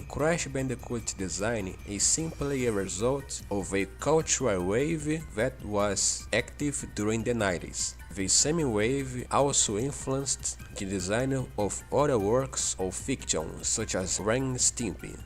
Crash Bandicoot design is simply a result of a cultural wave that was active during the 90s. The same wave also influenced the design of other works of fiction, such as Ren and Stimpy.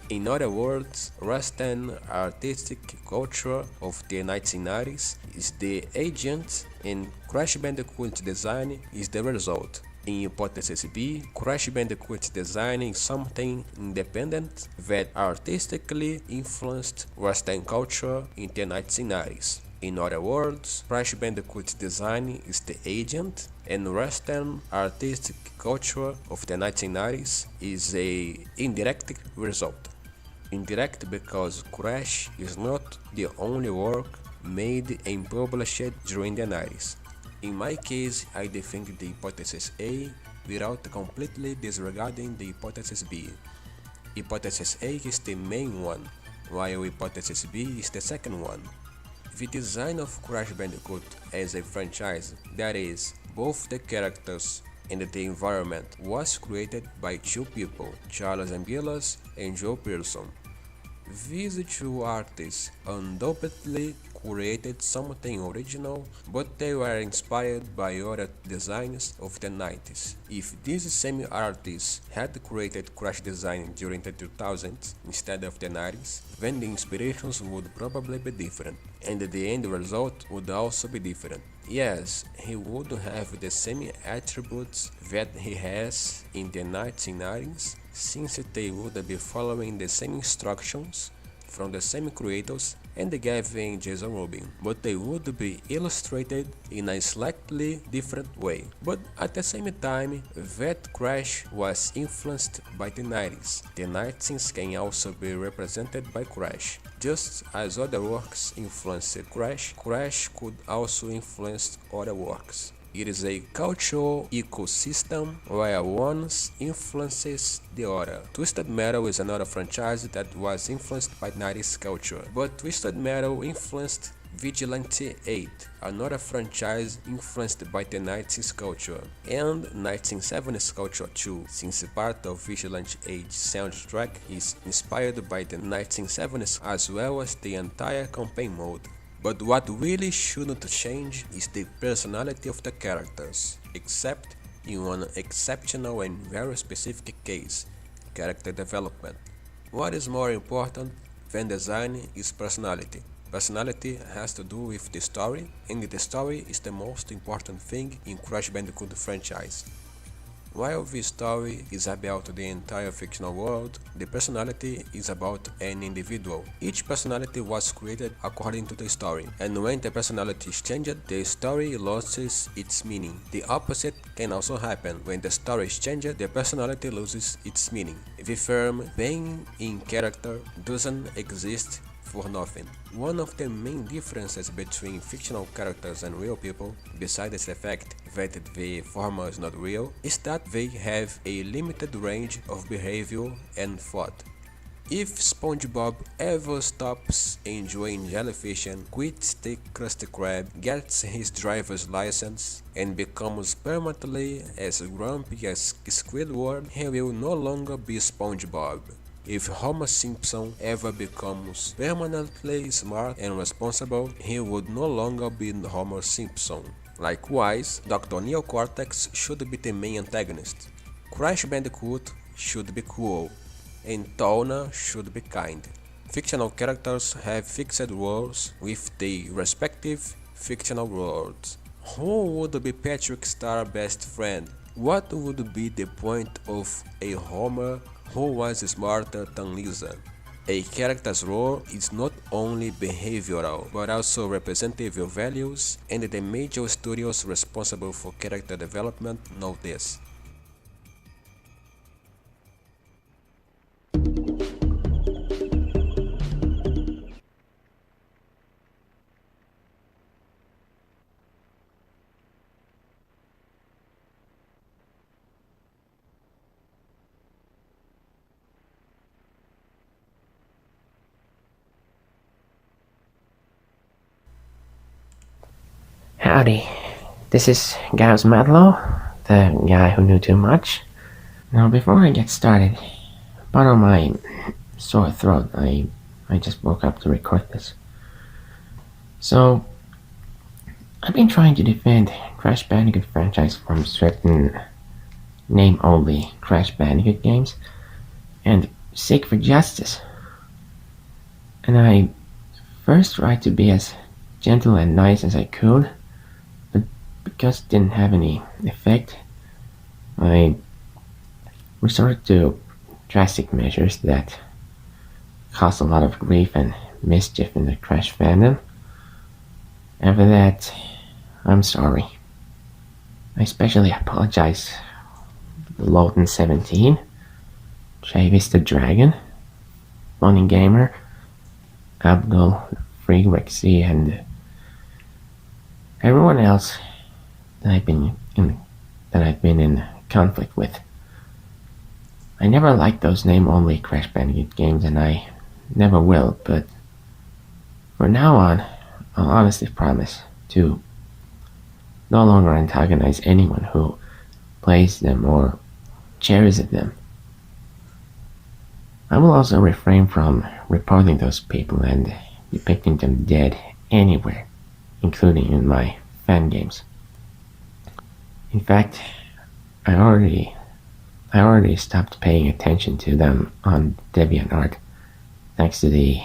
In other words, Western artistic culture of the 1990s is the agent and Crash Bandicoot design is the result. In hypothesis B, Crash Bandicoot design is something independent that artistically influenced Western culture in the 1990s. In other words, Crash Bandicoot design is the agent and Western artistic culture of the 1990s is a indirect result. Indirect because Crash is not the only work made and published during the 90s. In my case, I defend the hypothesis A without completely disregarding the hypothesis B. Hypothesis A is the main one, while hypothesis B is the second one. The design of Crash Bandicoot as a franchise, that is, both the characters and the environment, was created by two people, Charles Ambilas and Joe Pearson. These two artists undoubtedly created something original, but they were inspired by other designs of the 90s. If these same artists had created Crash design during the 2000s instead of the 90s, then the inspirations would probably be different, and the end result would also be different. Yes, he would have the same attributes that he has in the 1990s, since they would be following the same instructions from the same creators and Gavin and Jason Rubin, but they would be illustrated in a slightly different way. But at the same time, that Crash was influenced by the 90s. The 90s can also be represented by Crash. Just as other works influenced Crash, Crash could also influence other works. It is a cultural ecosystem where one influences the other. Twisted Metal is another franchise that was influenced by 90s culture, but Twisted Metal influenced Vigilante 8, another franchise influenced by the 90s culture, and 1970s culture too, since part of Vigilante 8's soundtrack is inspired by the 1970s as well as the entire campaign mode. But what really shouldn't change is the personality of the characters, except in one exceptional and very specific case, character development. What is more important than design is personality. Personality has to do with the story, and the story is the most important thing in Crash Bandicoot franchise. While the story is about the entire fictional world, the personality is about an individual. Each personality was created according to the story, and when the personality is changed, the story loses its meaning. The opposite can also happen. When the story is changed, the personality loses its meaning. The term being in character doesn't exist for nothing. One of the main differences between fictional characters and real people, besides the fact that the former is not real, is that they have a limited range of behavior and thought. If SpongeBob ever stops enjoying jellyfish and quits the Krusty Krab, gets his driver's license, and becomes permanently as grumpy as Squidward, he will no longer be SpongeBob. If Homer Simpson ever becomes permanently smart and responsible, he would no longer be Homer Simpson. Likewise, Dr. Neocortex should be the main antagonist. Crash Bandicoot should be cruel, and Tawna should be kind. Fictional characters have fixed roles with their respective fictional worlds. Who would be Patrick Star's best friend? What would be the point of a Homer who was smarter than Lisa? A character's role is not only behavioral, but also representative of values, and the major studios responsible for character development know this. Howdy, this is Gauss Madlow, the guy who knew too much. Now, before I get started, Pardon my sore throat. I just woke up to record this. So I've been trying to defend Crash Bandicoot franchise from certain name-only Crash Bandicoot games and seek for justice. And I first tried to be as gentle and nice as I could, but because it didn't have any effect, I resorted to drastic measures that caused a lot of grief and mischief in the Crash fandom. After that, I'm sorry. I especially apologize to Lawton17, Travis the Dragon, Lonnie Gamer, Abdul, Freewexy, and everyone else that I've been in conflict with. I never liked those name-only Crash Bandicoot games, and I never will, but from now on, I'll honestly promise to no longer antagonize anyone who plays them or cherishes them. I will also refrain from reporting those people and depicting them dead anywhere, including in my fan games. In fact, I already stopped paying attention to them on DeviantArt thanks to the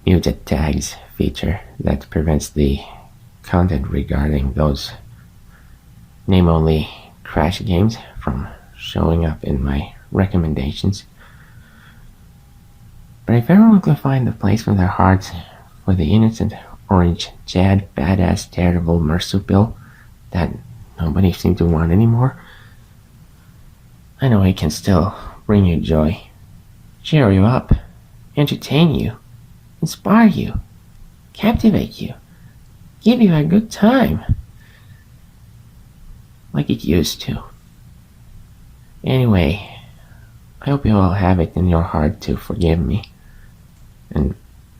muted tags feature that prevents the content regarding those name-only Crash games from showing up in my recommendations. But if everyone could find a place from their hearts for the innocent orange Jad badass daredevil marsupial that nobody seemed to want anymore, I know it can still bring you joy, cheer you up, entertain you, inspire you, captivate you, give you a good time, like it used to. Anyway, I hope you all have it in your heart to forgive me and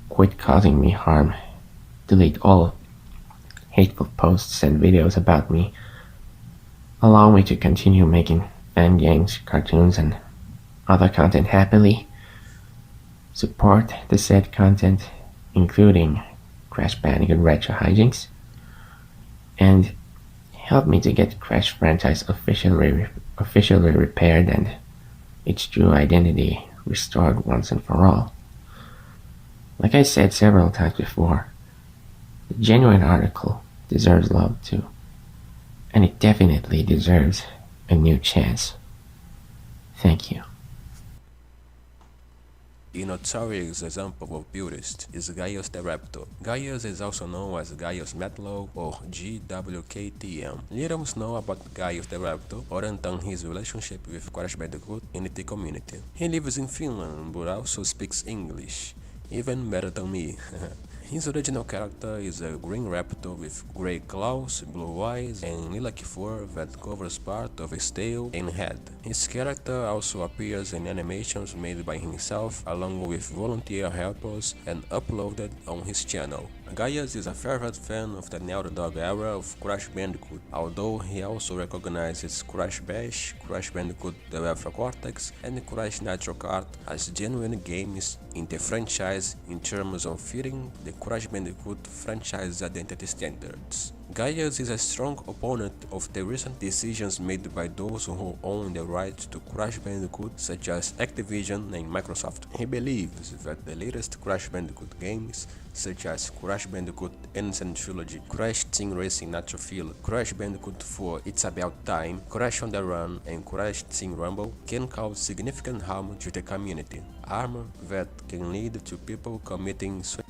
quit causing me harm. Delete all hateful posts and videos about me. Allow me to continue making fan games, cartoons, and other content happily. Support the said content, including Crash Bandicoot Retro Hijinks, and help me to get Crash franchise officially repaired and its true identity restored once and for all. Like I said several times before, the genuine article deserves love too, and it definitely deserves a new chance. Thank you. A notorious example of Stupidest is Gaius the Raptor. Gaius is also known as Gaius Matlow or GWKTM. Little is known about Gaius the Raptor, other than his relationship with Crash Bandicoot in the community. He lives in Finland but also speaks English, even better than me. His original character is a green raptor with grey claws, blue eyes, and lilac fur that covers part of his tail and head. His character also appears in animations made by himself along with volunteer helpers and uploaded on his channel. Gaius is a fervent fan of the Naughty Dog era of Crash Bandicoot, although he also recognizes Crash Bash, Crash Bandicoot The Alpha Cortex, and Crash Nitro Kart as genuine games in the franchise in terms of fitting the Crash Bandicoot franchise identity standards. Gaius is a strong opponent of the recent decisions made by those who own the rights to Crash Bandicoot, such as Activision and Microsoft. He believes that the latest Crash Bandicoot games, such as Crash Bandicoot Innocent Trilogy, Crash Team Racing Nitro Fuel, Crash Bandicoot 4 It's About Time, Crash on the Run, and Crash Team Rumble, can cause significant harm to the community, harm that can lead to people committing suicide.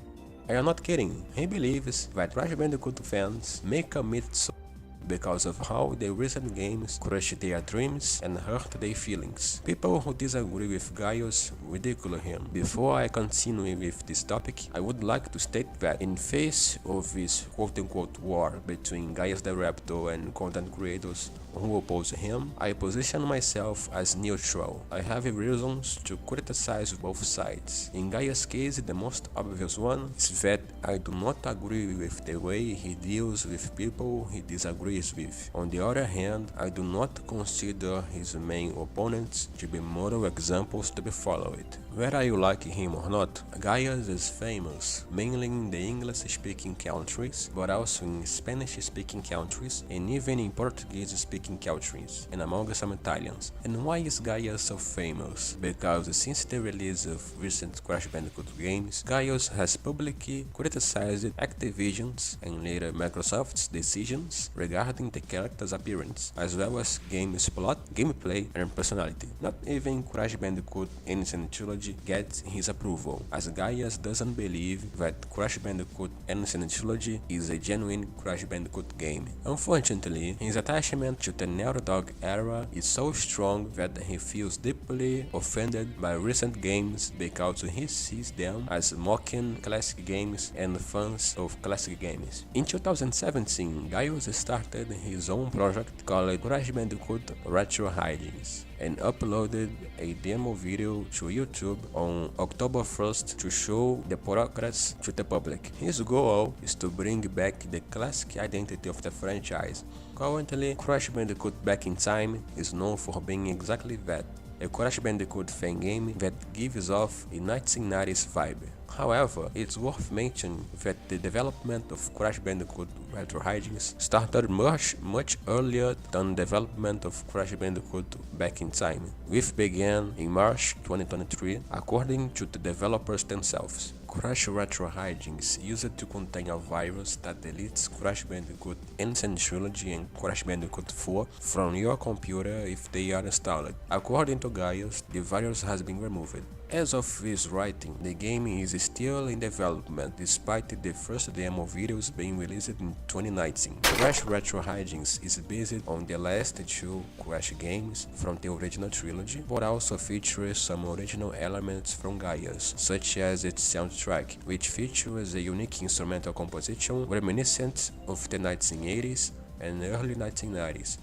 I am not kidding, he believes that Crash Bandicoot fans may commit suicide because of how the recent games crush their dreams and hurt their feelings. People who disagree with Gaius ridicule him. Before I continue with this topic, I would like to state that in face of this quote-unquote war between Gaius the Raptor and content creators who oppose him, I position myself as neutral. I have reasons to criticize both sides. In Gaius' case, the most obvious one is that I do not agree with the way he deals with people he disagrees agrees with. On the other hand, I do not consider his main opponents to be model examples to be followed. Whether you like him or not, Gaius is famous, mainly in the English-speaking countries, but also in Spanish-speaking countries and even in Portuguese-speaking countries, and among some Italians. And why is Gaius so famous? Because since the release of recent Crash Bandicoot games, Gaius has publicly criticized Activision's and later Microsoft's decisions regarding the character's appearance, as well as game's plot, gameplay, and personality. Not even Crash Bandicoot Innocent Trilogy gets his approval, as Gaius doesn't believe that Crash Bandicoot Innocent Trilogy is a genuine Crash Bandicoot game. Unfortunately, his attachment to the Naughty Dog era is so strong that he feels deeply offended by recent games because he sees them as mocking classic games and fans of classic games. In 2017, Gaius started his own project called Crash Bandicoot Retro Hijinks and uploaded a demo video to YouTube on October 1st to show the progress to the public. His goal is to bring back the classic identity of the franchise. Currently, Crash Bandicoot Back in Time is known for being exactly that, a Crash Bandicoot fan game that gives off a 1990s vibe. However, it's worth mentioning that the development of Crash Bandicoot Retro Hijinks started much earlier than the development of Crash Bandicoot Back in Time, which began in March 2023, according to the developers themselves. Crash Retro Hijinks used to contain a virus that deletes Crash Bandicoot Innocent Trilogy and Crash Bandicoot 4 from your computer if they are installed. According to Gaius, the virus has been removed. As of this writing, the game is still in development despite the first demo videos being released in 2019. Crash Retro Hijinks is based on the last two Crash games from the original trilogy, but also features some original elements from Gaius, such as its soundtrack, which features a unique instrumental composition reminiscent of the 1980s and early 1990s.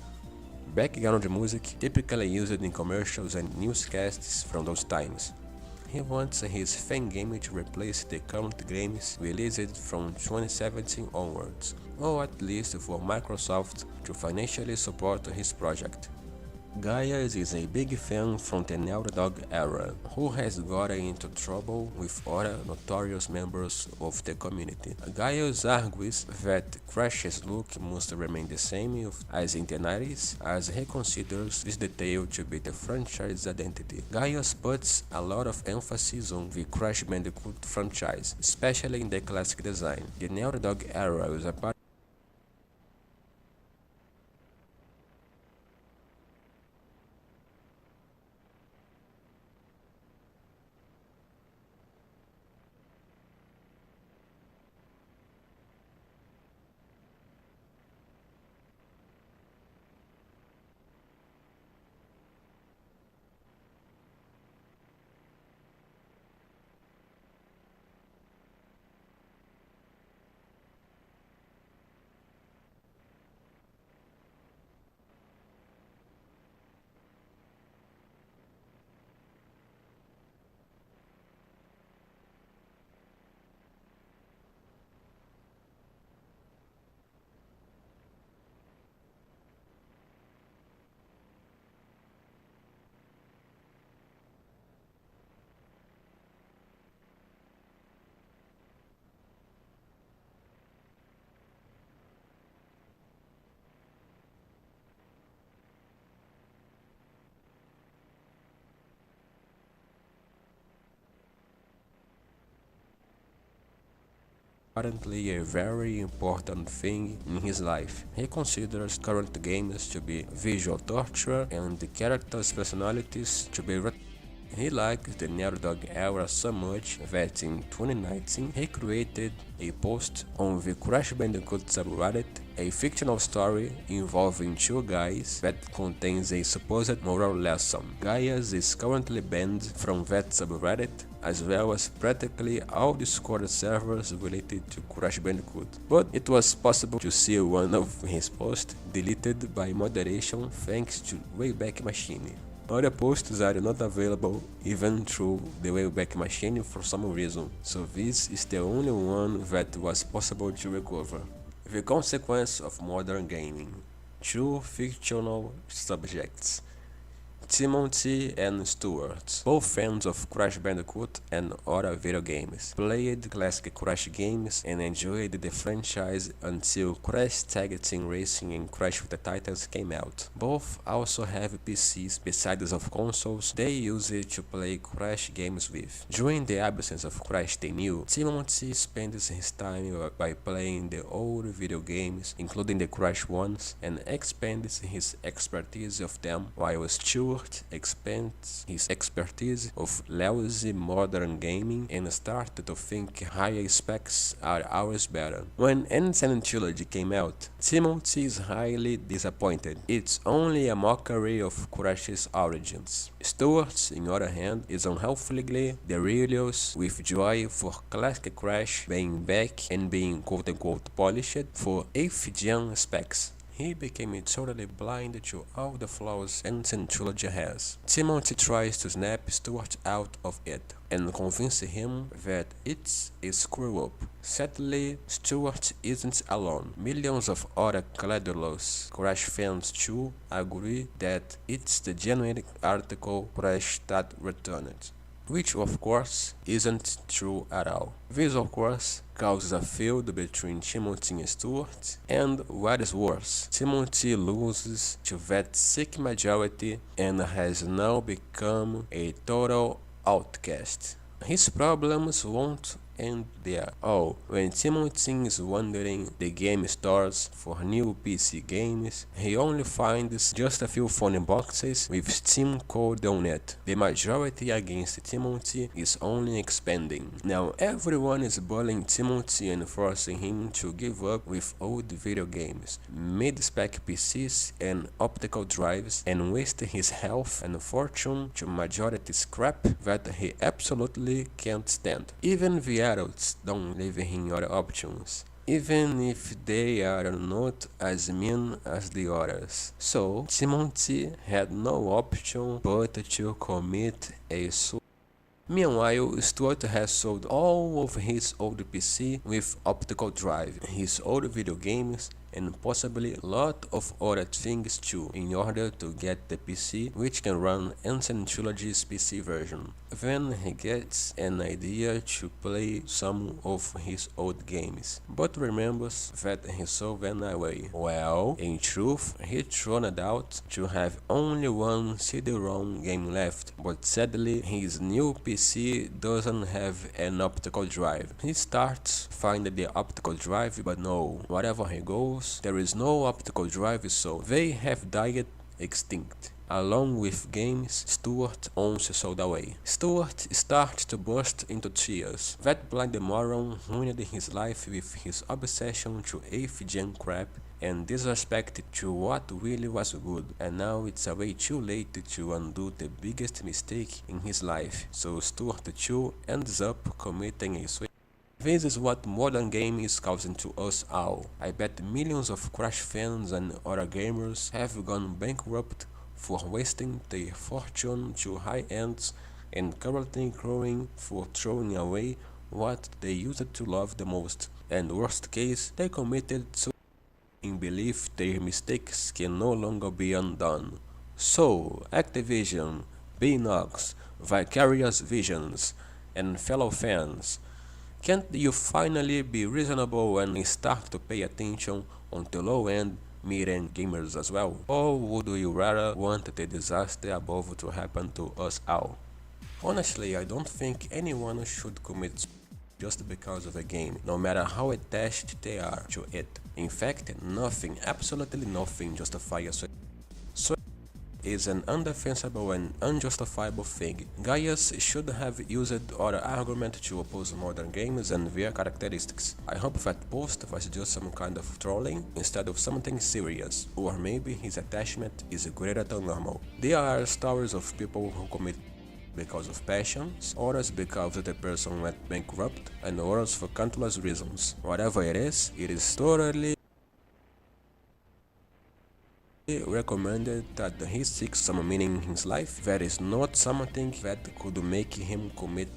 Background music typically used in commercials and newscasts from those times. He wants his fan game to replace the current games released from 2017 onwards, or at least for Microsoft to financially support his project. Gaius is a big fan from the Naughty Dog era, who has gotten into trouble with other notorious members of the community. Gaius argues that Crash's look must remain the same as in the 90s, as he considers this detail to be the franchise's identity. Gaius puts a lot of emphasis on the Crash Bandicoot franchise, especially in the classic design. The Naughty Dog era is a part apparently a very important thing in his life. He considers current games to be visual torture and the characters' personalities to be he liked the Naughty Dog era so much that in 2019 he created a post on the Crash Bandicoot subreddit, a fictional story involving two guys that contains a supposed moral lesson. Gaius is currently banned from that subreddit, as well as practically all Discord servers related to Crash Bandicoot, but it was possible to see one of his posts deleted by moderation thanks to Wayback Machine. Other posts are not available even through the Wayback Machine for some reason, so this is the only one that was possible to recover. The consequence of modern gaming. Two fictional subjects. Timothy and Stuart, both fans of Crash Bandicoot and other video games, played classic Crash games and enjoyed the franchise until Crash Tag Team Racing and Crash with the Titans came out. Both also have PCs besides of consoles they use it to play Crash games with. During the absence of Crash the New, Timothy spends his time by playing the old video games, including the Crash ones, and expands his expertise of them, while Stuart expands his expertise of lousy modern gaming and started to think higher specs are always better. When Insane Trilogy came out, Timothy is highly disappointed. It's only a mockery of Crash's origins. Stuart, on the other hand, is unhealthily delirious with joy for classic Crash being back and being quote-unquote polished for 8th gen specs. He became totally blind to all the flaws Insane Trilogy has. Timothy tries to snap Stuart out of it and convince him that it's a screw-up. Sadly, Stuart isn't alone. Millions of other credulous Crash fans too agree that it's the genuine article Crash that returned, which of course isn't true at all. This of course causes a feud between Timothy and Stuart, and what is worse, Timothy loses to that sick majority and has now become a total outcast. His problems won't end there. Oh, when Timothy is wandering the game stores for new PC games, he only finds just a few phone boxes with Steam code on it. The majority against Timothy is only expanding. Now everyone is bullying Timothy and forcing him to give up with old video games, mid-spec PCs and optical drives, and waste his health and fortune to majority scrap that he absolutely can't stand. Even the adults don't leave him other options, even if they are not as mean as the others. So Timothy had no option but to commit a suicide. Meanwhile, Stuart has sold all of his old PC with optical drive, his old video games, and possibly a lot of other things too, in order to get the PC which can run Insane Trilogy's PC version. Then he gets an idea to play some of his old games, but remembers that he sold them away. Well, in truth, he turned out to have only one CD-ROM game left, but sadly his new PC doesn't have an optical drive. He starts finding the optical drive, but no, wherever he goes, there is no optical drive, so they have died extinct. Along with games Stuart owns sold away. Stuart starts to burst into tears. That blind moron ruined his life with his obsession to 8th gen crap and disrespect to what really was good, and now it's way too late to undo the biggest mistake in his life, so Stuart too ends up committing a suicide. This is what modern gaming is causing to us all. I bet millions of Crash fans and other gamers have gone bankrupt for wasting their fortune to high ends and currently crying for throwing away what they used to love the most, and worst case, they committed suicide in belief their mistakes can no longer be undone. So, Activision, Binox, Vicarious Visions, and fellow fans, can't you finally be reasonable and start to pay attention on the low-end, mid-end gamers as well? Or would you rather want the disaster above to happen to us all? Honestly, I don't think anyone should commit just because of a game, no matter how attached they are to it. In fact, nothing, absolutely nothing justifies is an undefensible and unjustifiable thing. Gaius should have used other argument to oppose modern games and their characteristics. I hope that post was just some kind of trolling instead of something serious, or maybe his attachment is greater than normal. There are stories of people who commit because of passions, others because the person went bankrupt, and others for countless reasons. Whatever it is totally recommended that he seeks some meaning in his life. That is not something that could make him commit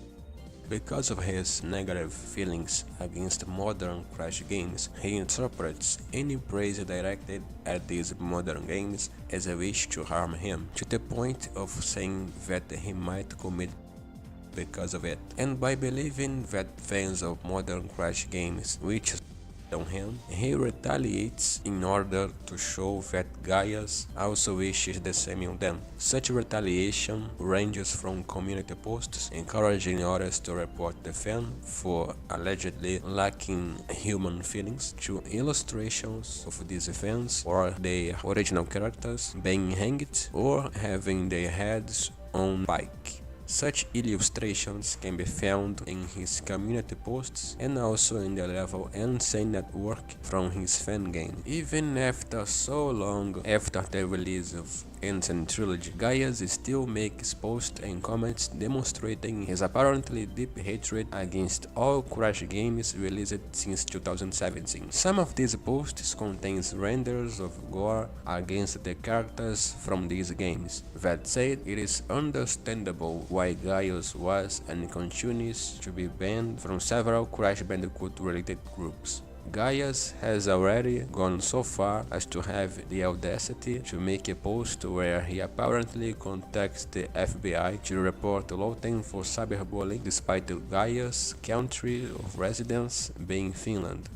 Because of his negative feelings against modern Crash games, he interprets any praise directed at these modern games as a wish to harm him, to the point of saying that he might commit because of it. And by believing that fans of modern Crash games wish on him, he retaliates in order to show that Gaius also wishes the same on them. Such retaliation ranges from community posts encouraging others to report the fan for allegedly lacking human feelings, to illustrations of these fans or their original characters being hanged or having their heads on spike. Such illustrations can be found in his community posts and also in the level Insane Network from his fan game. Even after so long after the release of Insane Trilogy, Gaius still makes posts and comments demonstrating his apparently deep hatred against all Crash games released since 2017. Some of these posts contain renders of gore against the characters from these games. That said, it is understandable why Gaius was and continues to be banned from several Crash Bandicoot related groups. Gaius has already gone so far as to have the audacity to make a post where he apparently contacts the FBI to report Loten for cyberbullying, despite Gaius' country of residence being Finland.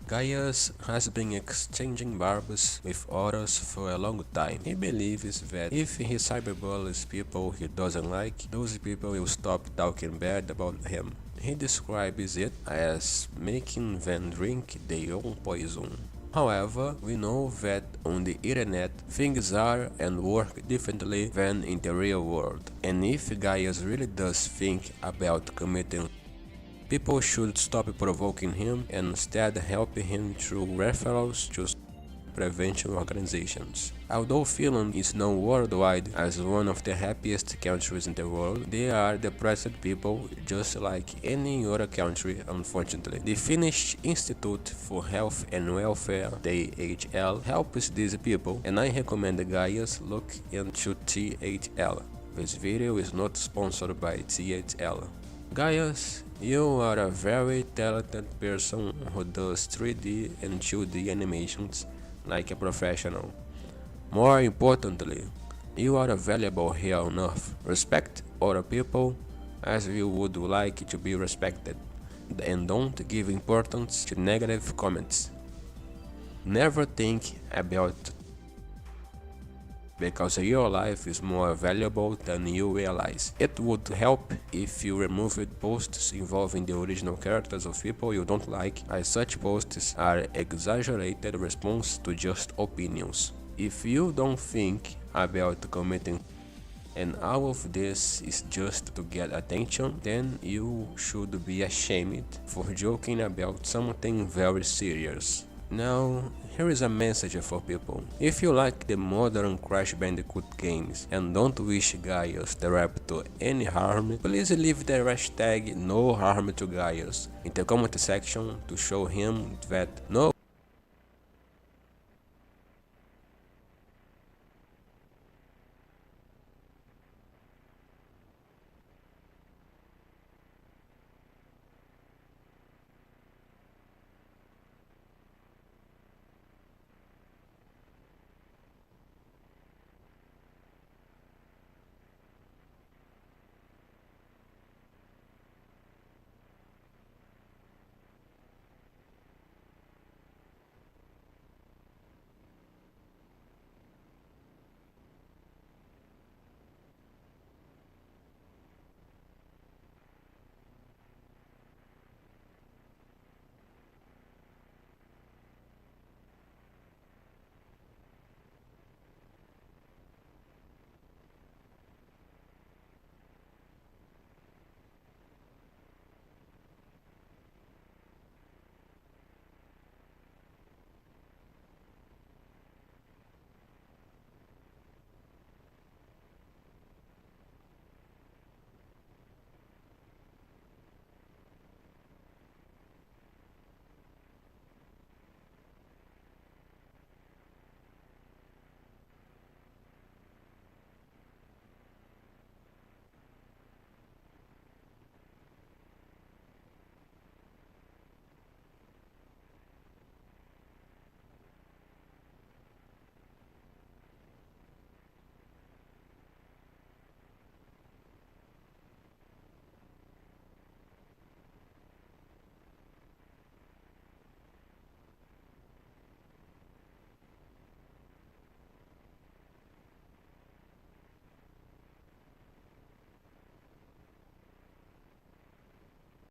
Gaius has been exchanging barbs with others for a long time. He believes that if he cyberbullies people he doesn't like, those people will stop talking bad about him. He describes it as making them drink their own poison. However, we know that on the internet things are and work differently than in the real world, and if Gaius really does think about committing, people should stop provoking him and instead help him through referrals to prevention organizations. Although Finland is known worldwide as one of the happiest countries in the world, they are depressed people just like any other country, unfortunately. The Finnish Institute for Health and Welfare, THL, helps these people, and I recommend Gaius look into THL. This video is not sponsored by THL. Gaius, you are a very talented person who does 3D and 2D animations like a professional. More importantly, you are valuable here on Earth. Respect other people as you would like to be respected, and don't give importance to negative comments. Never think about because your life is more valuable than you realize. It would help if you removed posts involving the original characters of people you don't like, as such posts are exaggerated response to just opinions. If you don't think about committing and all of this is just to get attention, then you should be ashamed for joking about something very serious. Now, here is a message for people. If you like the modern Crash Bandicoot games and don't wish Gaius the Raptor any harm, please leave the hashtag no harm to Gaius in the comment section to show him that no